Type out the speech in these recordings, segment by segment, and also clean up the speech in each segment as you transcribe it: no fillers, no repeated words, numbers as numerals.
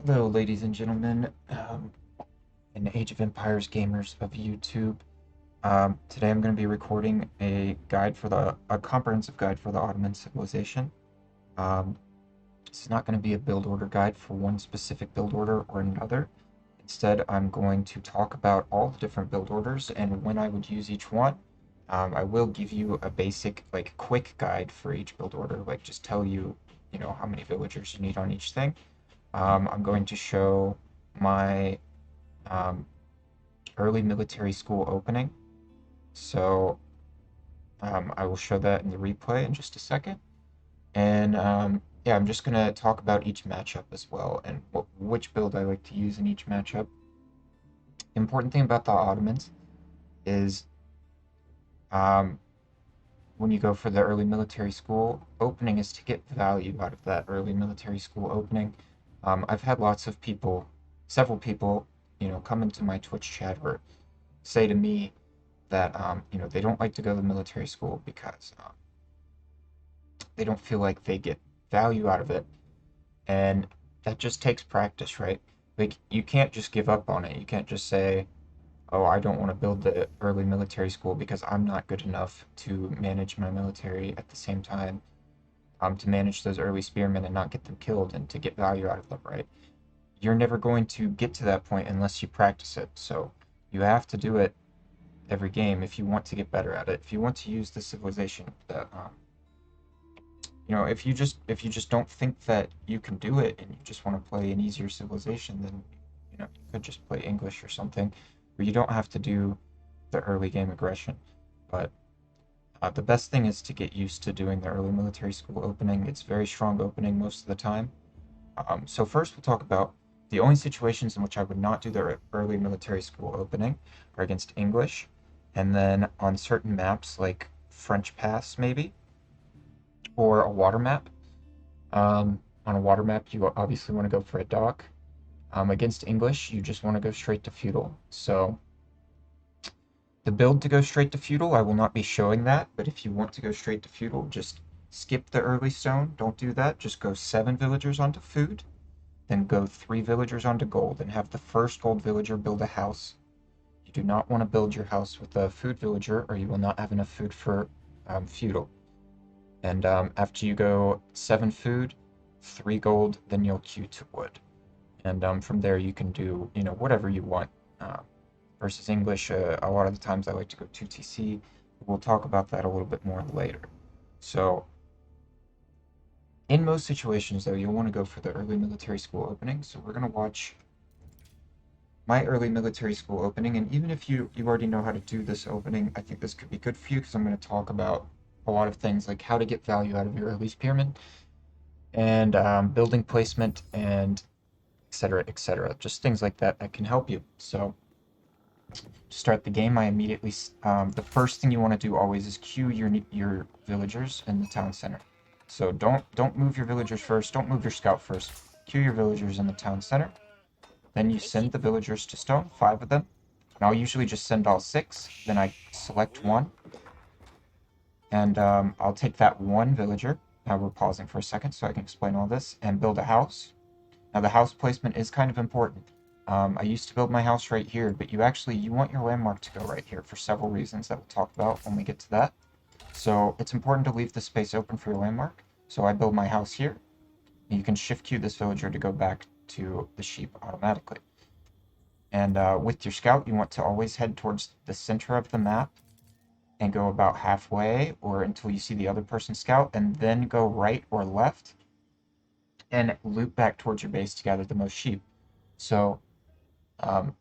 Hello, ladies and gentlemen, and Age of Empires gamers of YouTube. Today I'm going to be recording a comprehensive guide for the Ottoman civilization. Um, it's not going to be a build order guide for one specific build order or another. Instead, I'm going to talk about all the different build orders and when I would use each one. I will give you a basic, quick guide for each build order, just tell you, how many villagers you need on each thing. I'm going to show my um, early military school opening. So I will show that in the replay in just a second. And yeah, I'm just going to talk about each matchup as well and which build I like to use in each matchup. Important thing about the Ottomans is um, when you go for the early military school opening is to get value out of that early military school opening. I've had several people, come into my Twitch chat or say to me that they don't like to go to military school because they don't feel like they get value out of it, and that just takes practice, right? Like you can't just give up on it. You can't just say, "Oh, I don't want to build the early military school because I'm not good enough to manage my military at the same time, to manage those early spearmen and not get them killed and to get value out of them," right? You're never going to get to that point unless you practice it. So you have to do it every game if you want to get better at it. If you want to use the civilization that if you just don't think that you can do it and you just want to play an easier civilization, then you could just play English or something, where you don't have to do the early game aggression. But the best thing is to get used to doing the early military school opening. It's very strong opening most of the time. So first we'll talk about the only situations in which I would not do the early military school opening are against English, and then on certain maps like French Pass maybe, or a water map. On a water map, you obviously want to go for a dock. Against English, you just want to go straight to feudal. So the build to go straight to feudal, I will not be showing that, but if you want to go straight to feudal, just skip the early stone. Don't do that. Just go 7 villagers onto food, then go 3 villagers onto gold, and have the first gold villager build a house. You do not want to build your house with a food villager, or you will not have enough food for feudal. And after you go 7 food, 3 gold, then you'll queue to wood. And from there you can do, whatever you want. Versus English, a lot of the times I like to go 2TC. We'll talk about that a little bit more later. So in most situations, though, you'll want to go for the early military school opening. So we're going to watch my early military school opening. And even if you already know how to do this opening, I think this could be good for you because I'm going to talk about a lot of things like how to get value out of your early spearmen and building placement and etc. etc. Just things like that that can help you. So to start the game, I immediately the first thing you want to do always is queue your villagers in the town center. So don't move your villagers first. Don't move your scout first. Queue your villagers in the town center. Then you send the villagers to stone, 5 of them. And I'll usually just send all 6. Then I select one, and I'll take that one villager. Now we're pausing for a second so I can explain all this, and build a house. Now the house placement is kind of important. I used to build my house right here, but you want your landmark to go right here for several reasons that we'll talk about when we get to that. So it's important to leave the space open for your landmark. So I build my house here. You can shift queue this villager to go back to the sheep automatically. And with your scout, you want to always head towards the center of the map and go about halfway or until you see the other person scout, and then go right or left and loop back towards your base to gather the most sheep. So um,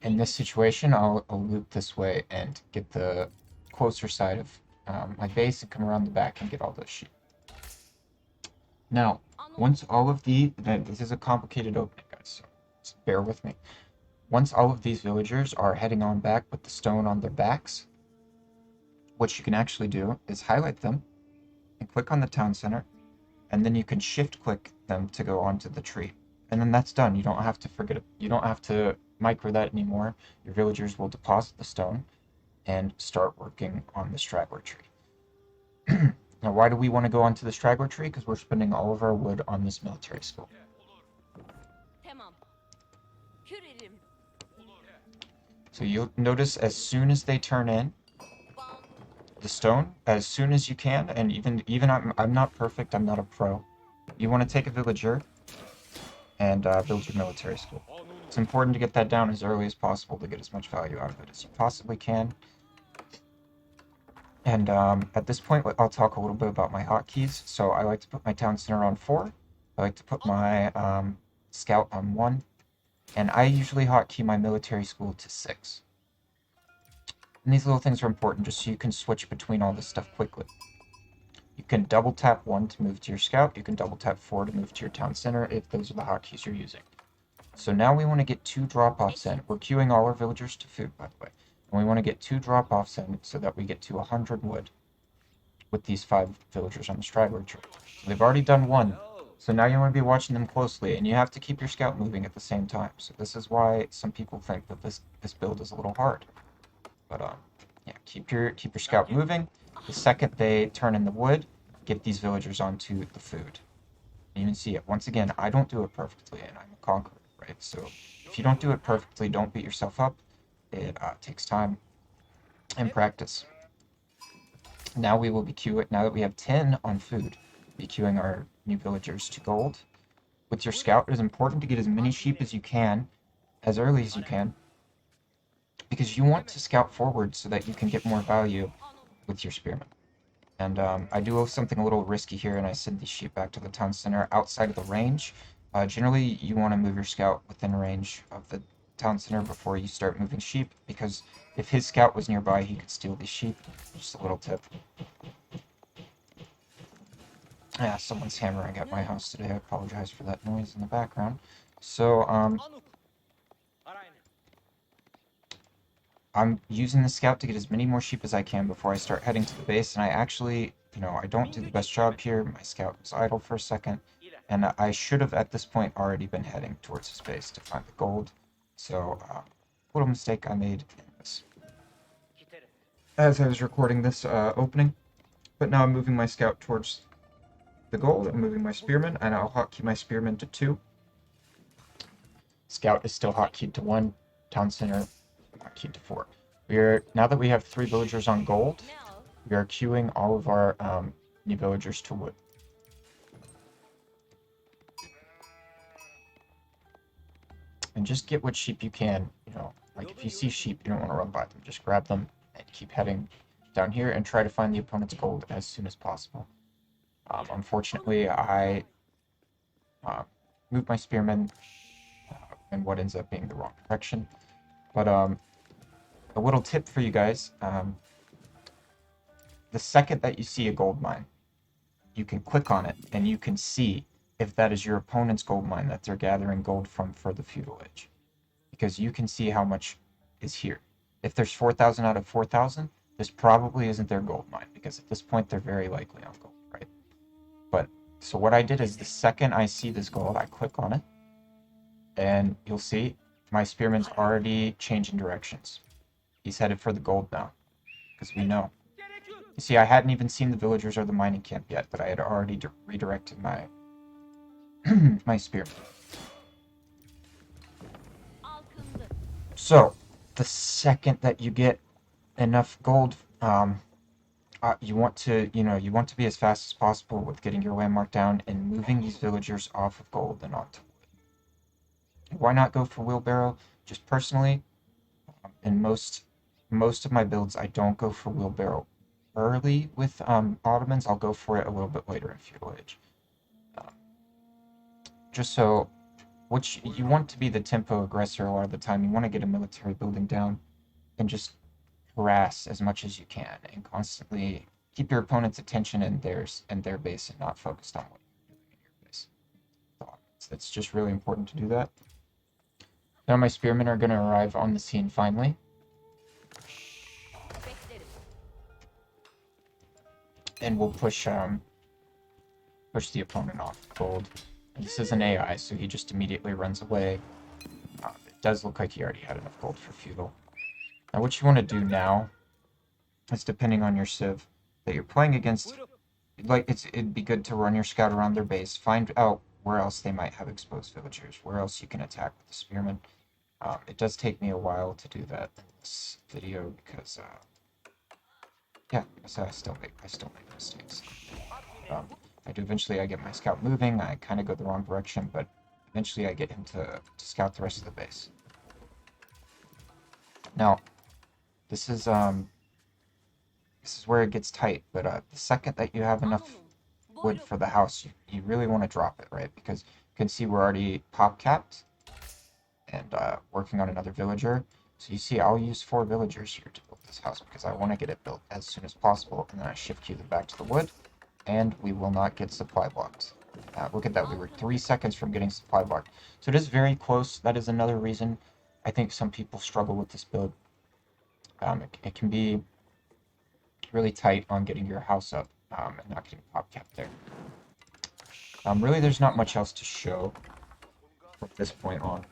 in this situation, I'll loop this way and get the closer side of my base and come around the back and get all those sheep. Now, once all of this is a complicated opening, guys, so bear with me. Once all of these villagers are heading on back with the stone on their backs, what you can actually do is highlight them and click on the town center, and then you can shift click them to go onto the tree. And then that's done. You don't have to forget it. You don't have to micro that anymore. Your villagers will deposit the stone and start working on the straggler tree. Now, why do we want to go onto the straggler tree? Because we're spending all of our wood on this military school. So you'll notice as soon as they turn in the stone, as soon as you can, and even I'm not perfect, I'm not a pro. You want to take a villager and build your military school. It's important to get that down as early as possible to get as much value out of it as you possibly can. And at this point, I'll talk a little bit about my hotkeys. So I like to put my town center on 4. I like to put my scout on 1. And I usually hotkey my military school to 6. And these little things are important just so you can switch between all this stuff quickly. You can double tap 1 to move to your scout. You can double tap 4 to move to your town center if those are the hotkeys you're using. So now we want to get 2 drop-offs in. We're queuing all our villagers to food, by the way. And we want to get 2 drop-offs in so that we get to 100 wood with these 5 villagers on the straggler tree. So they've already done 1. So now you want to be watching them closely, and you have to keep your scout moving at the same time. So this is why some people think that this build is a little hard. But yeah, keep your scout moving. The second they turn in the wood, get these villagers onto the food. And you can see it. Once again, I don't do it perfectly, and I'm a conqueror, right? So if you don't do it perfectly, don't beat yourself up. It takes time and practice. Now we will be queuing, now that we have 10 on food, be queuing our new villagers to gold. With your scout, it is important to get as many sheep as you can, as early as you can, because you want to scout forward so that you can get more value with your spearmen. And I do something a little risky here, and I send these sheep back to the town center outside of the range. Generally, you want to move your scout within range of the town center before you start moving sheep, because if his scout was nearby, he could steal these sheep. Just a little tip. Yeah, someone's hammering at my house today. I apologize for that noise in the background. So, I'm using the scout to get as many more sheep as I can before I start heading to the base, and I actually, I don't do the best job here. My scout was idle for a second, and I should have, at this point, already been heading towards his base to find the gold. So, little mistake I made in this. As I was recording this opening, but now I'm moving my scout towards the gold. I'm moving my spearmen, and I'll hotkey my spearmen to 2. Scout is still hotkeyed to 1. Town center hotkeyed to 4. Now that we have 3 villagers on gold, we are queuing all of our new villagers to wood. And just get what sheep you can, like if you see sheep, you don't want to run by them, just grab them and keep heading down here and try to find the opponent's gold as soon as possible. Unfortunately, I moved my spearmen in what ends up being the wrong direction. But a little tip for you guys, the second that you see a gold mine, you can click on it and you can see if that is your opponent's gold mine that they're gathering gold from for the feudal age. Because you can see how much is here. If there's 4,000 out of 4,000, this probably isn't their gold mine, because at this point they're very likely on gold, right? But, so what I did is the second I see this gold, I click on it, and you'll see my spearman's already changing directions. He's headed for the gold now, because we know. You see, I hadn't even seen the villagers or the mining camp yet, but I had already redirected my my spearman. So, the second that you get enough gold, you want to be as fast as possible with getting your landmark down and moving these villagers off of gold and onto wood. Why not go for wheelbarrow? Just personally, in most of my builds, I don't go for wheelbarrow early with Ottomans. I'll go for it a little bit later in Feudal Age. Just so, which you want to be the tempo aggressor a lot of the time. You want to get a military building down and just harass as much as you can and constantly keep your opponent's attention in their base and not focused on what you're doing in your base. So it's just really important to do that. Now my spearmen are going to arrive on the scene finally. And we'll push the opponent off gold. And this is an AI, so he just immediately runs away. It does look like he already had enough gold for feudal. Now what you want to do now is, depending on your civ that you're playing against, it'd be good to run your scout around their base, find out where else they might have exposed villagers, where else you can attack with the spearmen, It does take me a while to do that in this video because, yeah, so I still make mistakes. Um, I do eventually. I get my scout moving. I kind of go the wrong direction, but eventually I get him to scout the rest of the base. Now, this is um this is where it gets tight. But the second that you have enough wood for the house, you really want to drop it, right? Because you can see we're already pop capped and working on another villager. So you see, I'll use 4 villagers here to build this house because I want to get it built as soon as possible, and then I shift queue them back to the wood, and we will not get supply blocked. Look at that, we were 3 seconds from getting supply blocked. So it is very close. That is another reason I think some people struggle with this build. It can be really tight on getting your house up and not getting pop capped there. Really, there's not much else to show from this point on.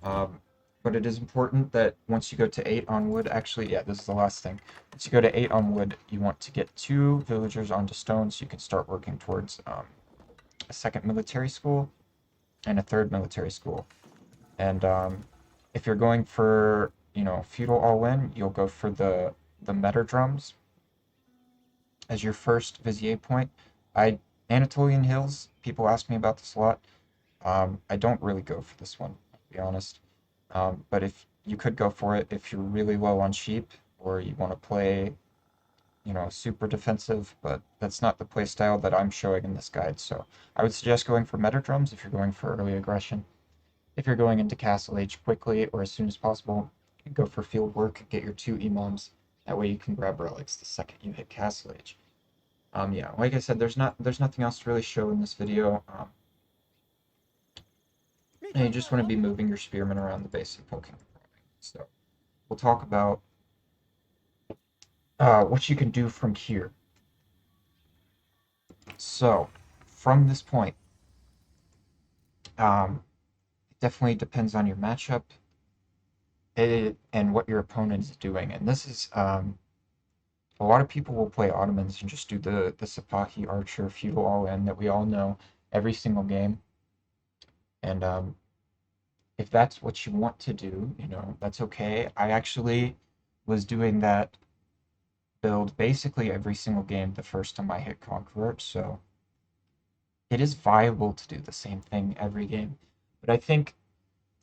Um, but it is important that once you go to 8 on wood, actually, yeah, this is the last thing. Once you go to 8 on wood, you want to get 2 villagers onto stone so you can start working towards a second military school and a third military school. And if you're going for, feudal all-in, you'll go for the mehter drums as your first vizier point. Anatolian Hills, people ask me about this a lot. I don't really go for this one, to be honest. But if you could go for it if you're really low on sheep or you want to play, super defensive, but that's not the play style that I'm showing in this guide. So I would suggest going for mehter drums if you're going for early aggression. If you're going into Castle Age quickly or as soon as possible, go for field work, get your 2 imams. That way you can grab relics the second you hit Castle Age. Yeah, like I said, there's nothing else to really show in this video. And you just want to be moving your spearmen around the base and poking and prodding. So we'll talk about what you can do from here. So from this point, it definitely depends on your matchup and what your opponent is doing. And this is a lot of people will play Ottomans and just do the Sipahi Archer Feudal all-in that we all know every single game. And if that's what you want to do, that's okay. I actually was doing that build basically every single game the first time I hit Conqueror, so it is viable to do the same thing every game. But I think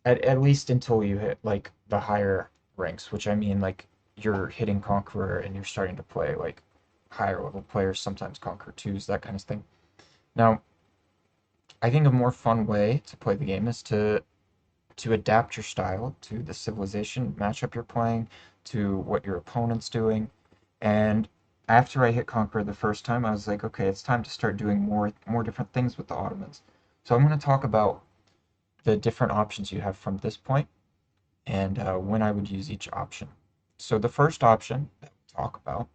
at least until you hit like the higher ranks, which I mean like you're hitting Conqueror and you're starting to play like higher level players, sometimes Conqueror 2s, that kind of thing. Now, I think a more fun way to play the game is to adapt your style to the civilization matchup you're playing, to what your opponent's doing. And after I hit Conqueror the first time, I was like, okay, it's time to start doing more different things with the Ottomans. So I'm going to talk about the different options you have from this point and when I would use each option. So the first option that we'll talk about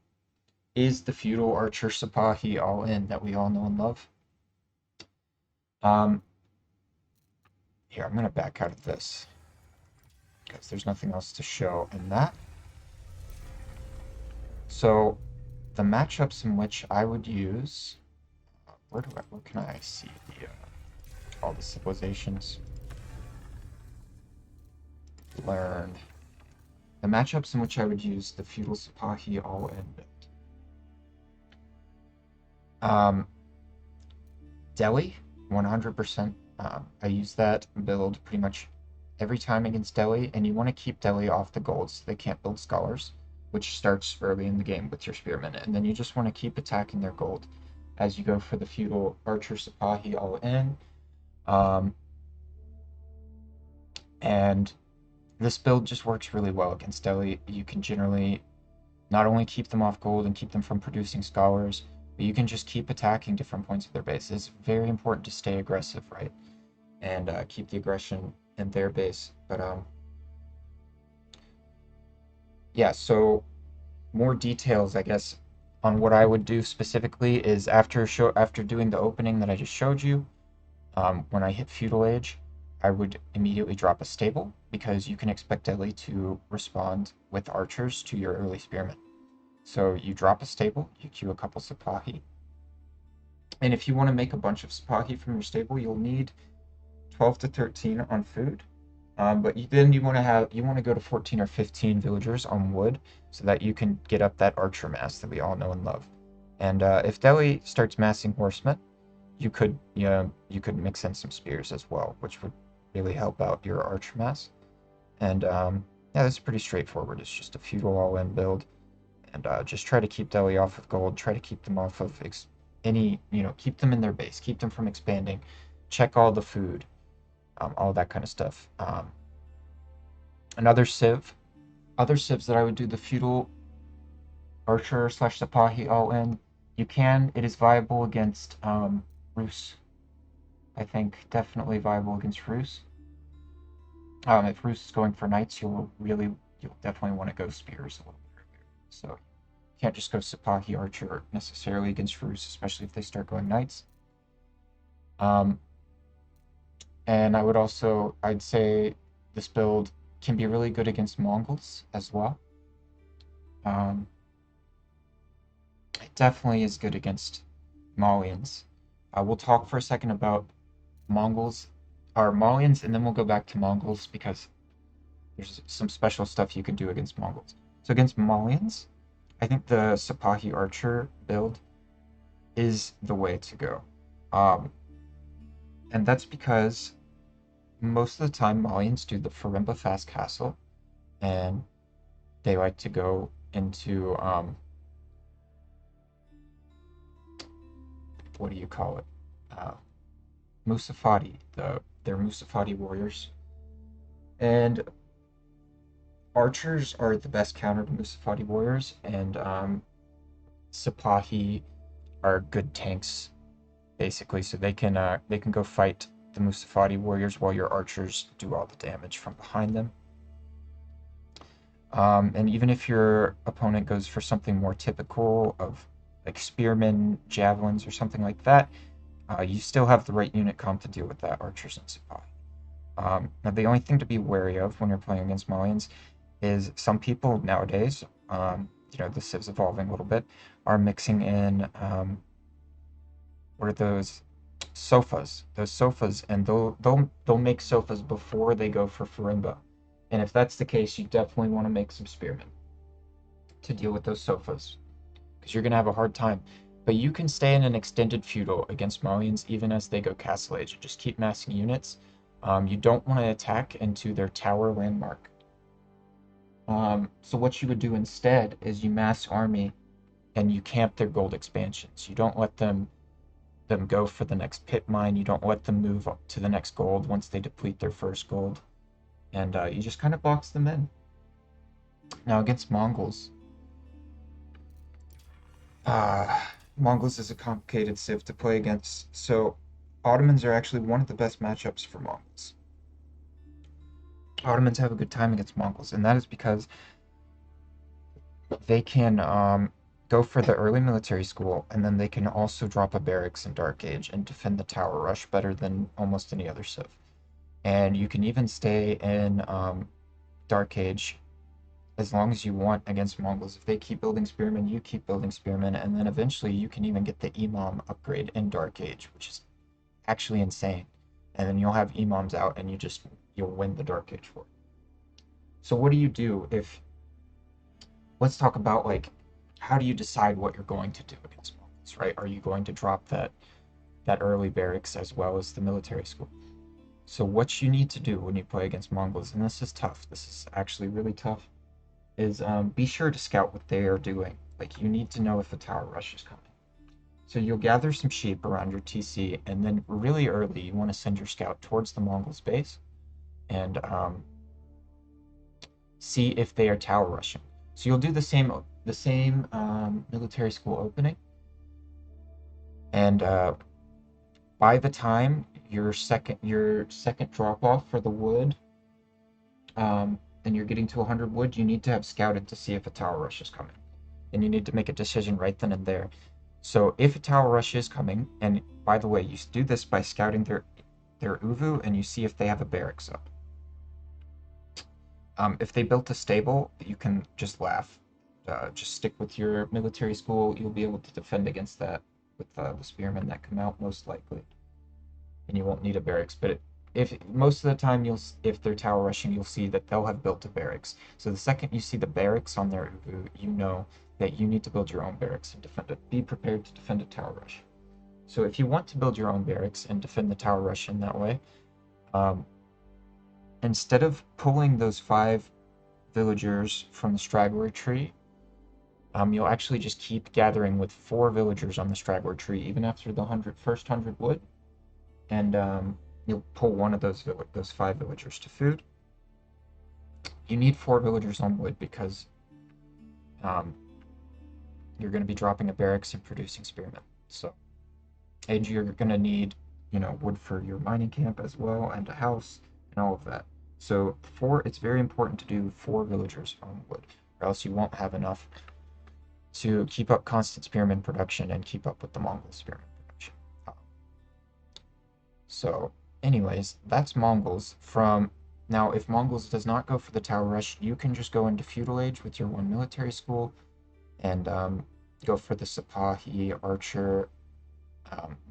is the Feudal Archer Sipahi all-in that we all know and love. Here, I'm going to back out of this because there's nothing else to show in that. So the matchups in which I would use, where can I see all the civilizations? Learn. The matchups in which I would use the Feudal Sipahi all-in build. Deli, 100%. I use that build pretty much every time against Deli, and you want to keep Deli off the gold so they can't build scholars, which starts early in the game with your spearmen, and then you just want to keep attacking their gold as you go for the Feudal Archer Sipahi all-in. And this build just works really well against Deli. You can generally not only keep them off gold and keep them from producing scholars, but you can just keep attacking different points of their base. It's very important to stay aggressive, right? And keep the aggression in their base. But yeah, so more details, I guess, on what I would do specifically is after doing the opening that I just showed you, when I hit Feudal Age, I would immediately drop a stable because you can expect Deli to respond with archers to your early spearmen. So you drop a stable, you queue a couple Sipahi, and if you want to make a bunch of Sipahi from your stable, you'll need 12 to 13 on food. But then you want to go to 14 or 15 villagers on wood so that you can get up that archer mass that we all know and love. And if Deli starts massing horsemen, you could mix in some spears as well, which would really help out your archer mass. And yeah, that's pretty straightforward. It's just a feudal all-in build, and just try to keep Deli off of gold. Try to keep them off of keep them in their base, keep them from expanding. Check all the food, all that kind of stuff. Another civ, other civs that I would do the feudal archer slash Sipahi all in. It is viable against Rus. I think definitely viable against Rus. If Rus is going for knights, you'll definitely want to go spears a little bit earlier. So you can't just go Sipahi archer necessarily against Rus, especially if they start going knights. Um, and I'd say this build can be really good against Mongols as well. Um, it definitely is good against Malians. We'll talk for a second about Mongols or Malians, and then we'll go back to Mongols because there's some special stuff you can do against Mongols. So against Malians, I think the Sipahi Archer build is the way to go. Um, and that's because most of the time Malians do the Farimba Fast Castle, and they like to go into what do you call it? Uh, Musafati. They're Musafati warriors, and archers are the best counter to Musafati warriors, and Sipahi are good tanks basically, so they can go fight the Musafati warriors while your archers do all the damage from behind them. And even if your opponent goes for something more typical of like spearmen, javelins, or something like that, you still have the right unit comp to deal with that, archers and Sipahi. Now, the only thing to be wary of when you're playing against Malians is some people nowadays, the civ's evolving a little bit, are mixing in what are those sofas? Those sofas, and they'll make sofas before they go for Farimba. And if that's the case, you definitely want to make some spearmen to deal with those sofas, because you're gonna have a hard time. But you can stay in an extended feudal against Malians even as they go castle age. Just keep massing units. You don't want to attack into their tower landmark. So what you would do instead is you mass army and you camp their gold expansions. You don't let them go for the next pit mine. You don't let them move up to the next gold once they deplete their first gold, and you just kind of box them in. Now against Mongols, uh, Mongols is a complicated civ to play against. So Ottomans are actually one of the best matchups for Mongols. Ottomans have a good time against Mongols, and that is because they can go for the early military school, and then they can also drop a barracks in Dark Age and defend the tower rush better than almost any other civ. And you can even stay in Dark Age as long as you want against Mongols. If they keep building spearmen, you keep building spearmen, and then eventually you can even get the Imam upgrade in Dark Age, which is actually insane. And then you'll have Imams out, and you'll win the Dark Age war. So what do you do if? Let's talk about like how do you decide what you're going to do against Mongols, right? Are you going to drop that early barracks as well as the military school? So what you need to do when you play against Mongols, and this is tough, this is actually really tough, is be sure to scout what they are doing. Like, you need to know if a tower rush is coming. So you'll gather some sheep around your TC, and then really early you want to send your scout towards the Mongols' base and see if they are tower rushing. So you'll do the same military school opening, and by the time your second drop off for the wood, and you're getting to 100 wood, you need to have scouted to see if a tower rush is coming, and you need to make a decision right then and there. So if a tower rush is coming, and by the way, you do this by scouting their uvu, and you see if they have a barracks up. If they built a stable, you can just laugh. Just stick with your military school. You'll be able to defend against that with the spearmen that come out most likely, and you won't need a barracks. But if most of the time if they're tower rushing, you'll see that they'll have built a barracks. So the second you see the barracks on their uvu, you know that you need to build your own barracks and defend it. Be prepared to defend a tower rush. So if you want to build your own barracks and defend the tower rush in that way, um, instead of pulling those 5 villagers from the straggler tree, you'll actually just keep gathering with 4 villagers on the straggler tree, even after the first 100 wood, and you'll pull one of those 5 villagers to food. You need 4 villagers on wood because um, you're going to be dropping a barracks and producing spearmen. So, and you're going to need, wood for your mining camp as well, and a house, and all of that. So it's very important to do 4 villagers on wood, or else you won't have enough to keep up constant spearman production and keep up with the Mongol spearman production. So, anyways, that's Mongols. Now, if Mongols does not go for the tower rush, you can just go into feudal age with your 1 military school and go for the Sipahi Archer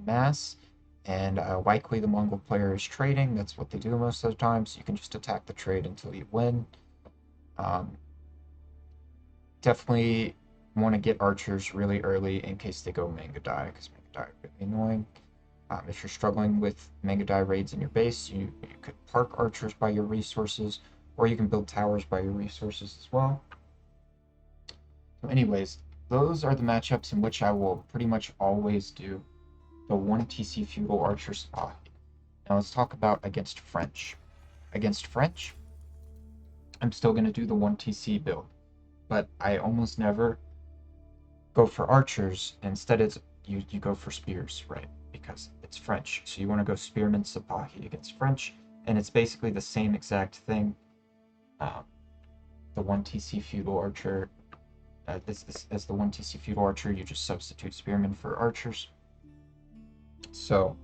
mass. And likely the Mongol player is trading. That's what they do most of the time. So you can just attack the trade until you win. Definitely want to get archers really early in case they go Mangadai, because Mangadai are really annoying. If you're struggling with Mangadai raids in your base, you could park archers by your resources, or you can build towers by your resources as well. So anyways, those are the matchups in which I will pretty much always do the 1 TC Feudal Archer Sipahi. Now let's talk about against French. Against French, I'm still going to do the 1 TC build, but I almost never go for archers. Instead, you go for spears, right? Because it's French. So you want to go Spearman Sipahi against French, and it's basically the same exact thing. The 1 TC Feudal Archer, as the 1 TC Feudal Archer, you just substitute Spearmen for archers. So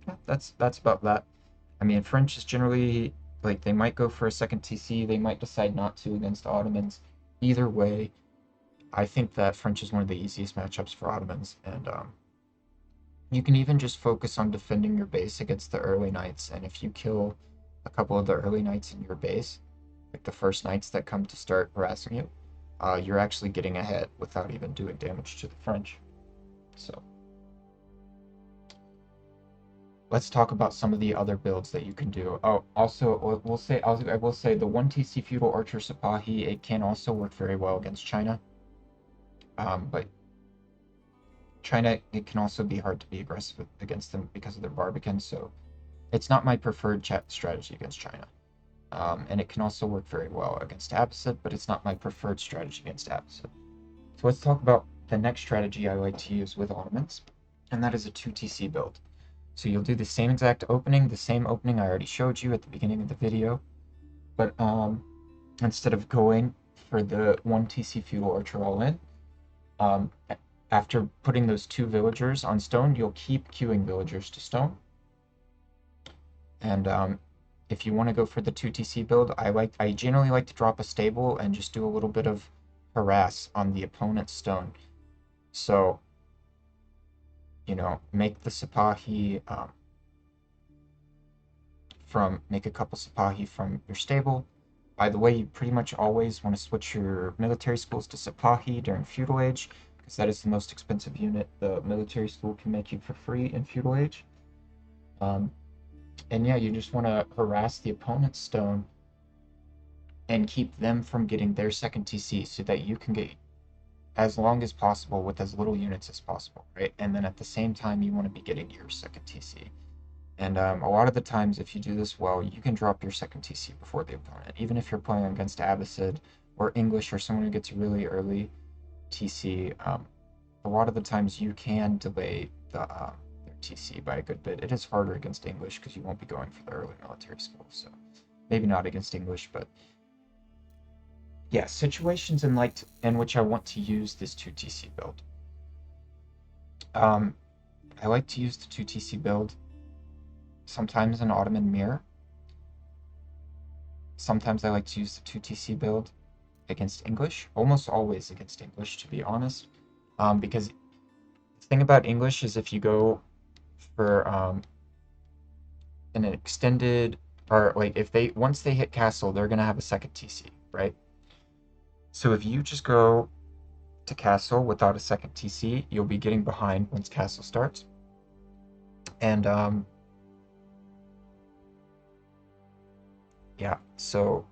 yeah, that's about that. I mean, French is generally like they might go for a second TC, they might decide not to against Ottomans. Either way, I think that French is one of the easiest matchups for Ottomans, and you can even just focus on defending your base against the early knights, and if you kill a couple of the early knights in your base, like the first knights that come to start harassing you, you're actually getting ahead without even doing damage to the French. So let's talk about some of the other builds that you can do. Oh, also, I will say the 1 TC Feudal Archer Sipahi, it can also work very well against China. But China, it can also be hard to be aggressive against them because of their Barbican, so it's not my preferred strategy against China. And it can also work very well against Abbasid, but it's not my preferred strategy against Abbasid. So let's talk about the next strategy I like to use with Ottomans, and that is a 2 TC build. So you'll do the same exact opening, the same opening I already showed you at the beginning of the video, but instead of going for the 1 TC Feudal Archer all in, after putting those 2 villagers on stone, you'll keep queuing villagers to stone. And if you want to go for the 2 TC build, I generally like to drop a stable and just do a little bit of harass on the opponent's stone. So, make the Sipahi make a couple Sipahi from your stable. By the way, you pretty much always want to switch your military schools to Sipahi during Feudal Age, because that is the most expensive unit the military school can make you for free in Feudal Age. And yeah, you just want to harass the opponent's stone and keep them from getting their second TC so that you can get as long as possible with as little units as possible, right? And then at the same time, you want to be getting your second TC. And a lot of the times, if you do this well, you can drop your second TC before the opponent. Even if you're playing against Abbasid or English or someone who gets really early TC, a lot of the times you can delay their TC by a good bit. It is harder against English because you won't be going for the early military school, so maybe not against English, but yeah, situations in which I want to use this 2 TC build. I like to use the 2 TC build sometimes in Ottoman mirror. Sometimes I like to use the 2 TC build against English, almost always against English, to be honest, because the thing about English is if you go for an extended, or like if they once they hit castle, they're gonna have a second TC, right? So if you just go to castle without a second TC, you'll be getting behind once castle starts. And yeah, so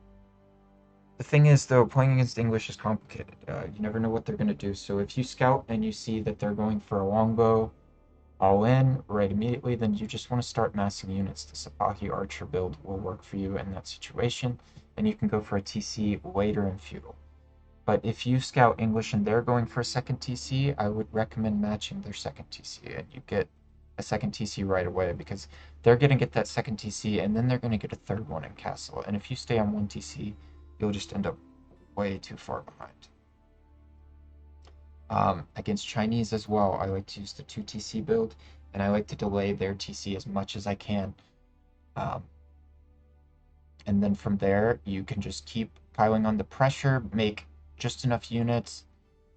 the thing is, though, playing against English is complicated. You never know what they're going to do. So if you scout and you see that they're going for a longbow all in right immediately, then you just want to start massing units. The Sipahi Archer build will work for you in that situation, and you can go for a TC later in Feudal. But if you scout English and they're going for a second TC, I would recommend matching their second TC, and you get a second TC right away because they're going to get that second TC and then they're going to get a third one in Castle. And if you stay on one TC, you'll just end up way too far behind. Against Chinese as well, I like to use the 2 TC build, and I like to delay their TC as much as I can. Um, and then from there, you can just keep piling on the pressure, make just enough units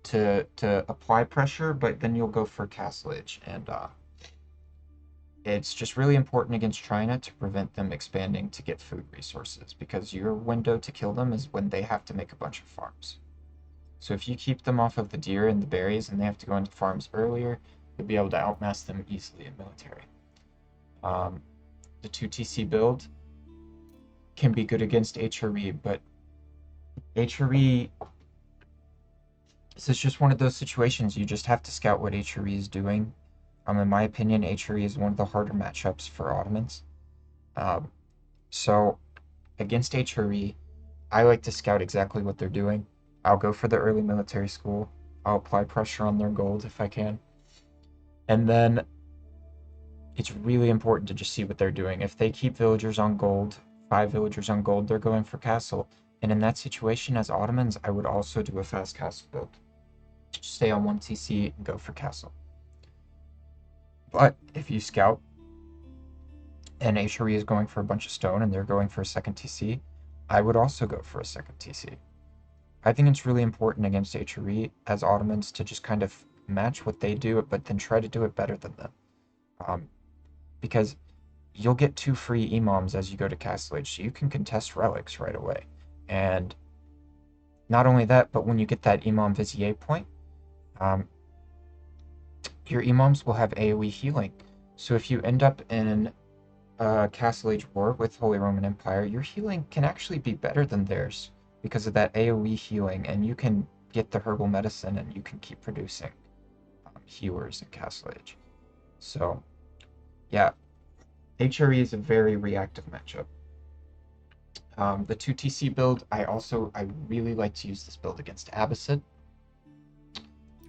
to apply pressure, but then you'll go for castlage. And it's just really important against China to prevent them expanding to get food resources, because your window to kill them is when they have to make a bunch of farms. So if you keep them off of the deer and the berries and they have to go into farms earlier, you'll be able to outmass them easily in military. The 2TC build can be good against HRE, but HRE, this is just one of those situations you just have to scout what HRE is doing. In my opinion, HRE is one of the harder matchups for Ottomans. So against HRE, I like to scout exactly what they're doing. I'll go for the early military school. I'll apply pressure on their gold if I can. And then it's really important to just see what they're doing. If they keep villagers on gold, 5 villagers on gold, they're going for castle. And in that situation, as Ottomans, I would also do a fast castle build. Just stay on 1 TC and go for castle. But if you scout and HRE is going for a bunch of stone and they're going for a second TC, I would also go for a second TC. I think it's really important against HRE as Ottomans to just kind of match what they do, but then try to do it better than them. Because you'll get 2 free imams as you go to Castle Age, so you can contest relics right away. And not only that, but when you get that imam vizier point, your imams will have AoE healing. So if you end up in a Castle Age war with Holy Roman Empire, your healing can actually be better than theirs because of that AoE healing, and you can get the herbal medicine and you can keep producing healers in Castle Age. So, yeah, HRE is a very reactive matchup. The 2TC build, I really like to use this build against Abbasid.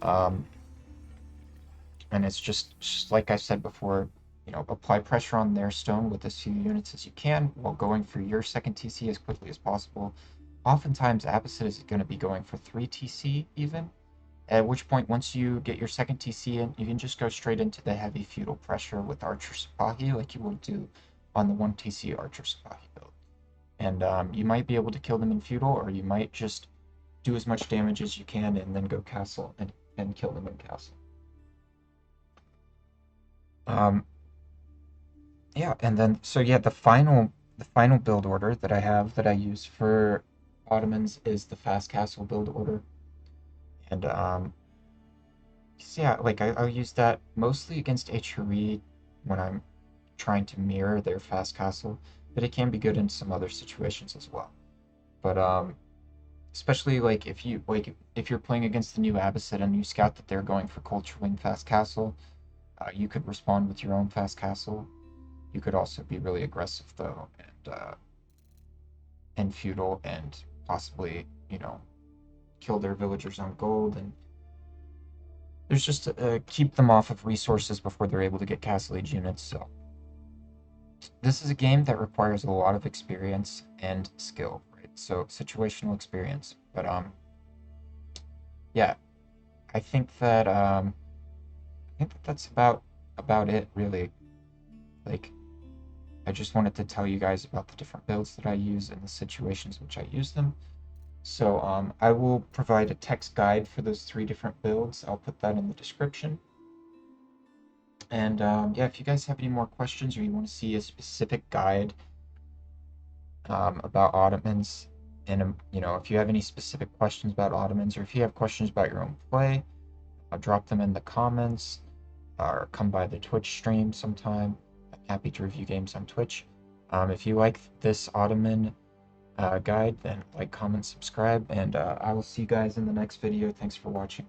And it's just like I said before, apply pressure on their stone with as few units as you can while going for your second TC as quickly as possible. Oftentimes, Abbasid is going to be going for 3 TC even, at which point, once you get your second TC in, you can just go straight into the heavy feudal pressure with Archer Sipahi like you would do on the 1 TC Archer Sipahi build. And you might be able to kill them in feudal, or you might just do as much damage as you can and then go castle and kill them in castle. Yeah, and then so yeah, the final build order that I have that I use for Ottomans is the fast castle build order. And yeah, like I'll use that mostly against HRE when I'm trying to mirror their fast castle, but it can be good in some other situations as well. But especially like if you're playing against the new Abbasid and you scout that they're going for culture wing fast castle, you could respond with your own fast castle. You could also be really aggressive though, and feudal, and possibly kill their villagers on gold, and there's just keep them off of resources before they're able to get castle age units. So this is a game that requires a lot of experience and skill, right? So situational experience, but yeah, I think that that's about it really. Like, I just wanted to tell you guys about the different builds that I use and the situations which I use them. So I will provide a text guide for those 3 different builds. I'll put that in the description. And yeah, if you guys have any more questions or you want to see a specific guide about Ottomans, and if you have any specific questions about Ottomans, or if you have questions about your own play, drop them in the comments, or come by the Twitch stream sometime. I'm happy to review games on Twitch. If you like this Ottoman guide, then like, comment, subscribe, and I will see you guys in the next video. Thanks for watching.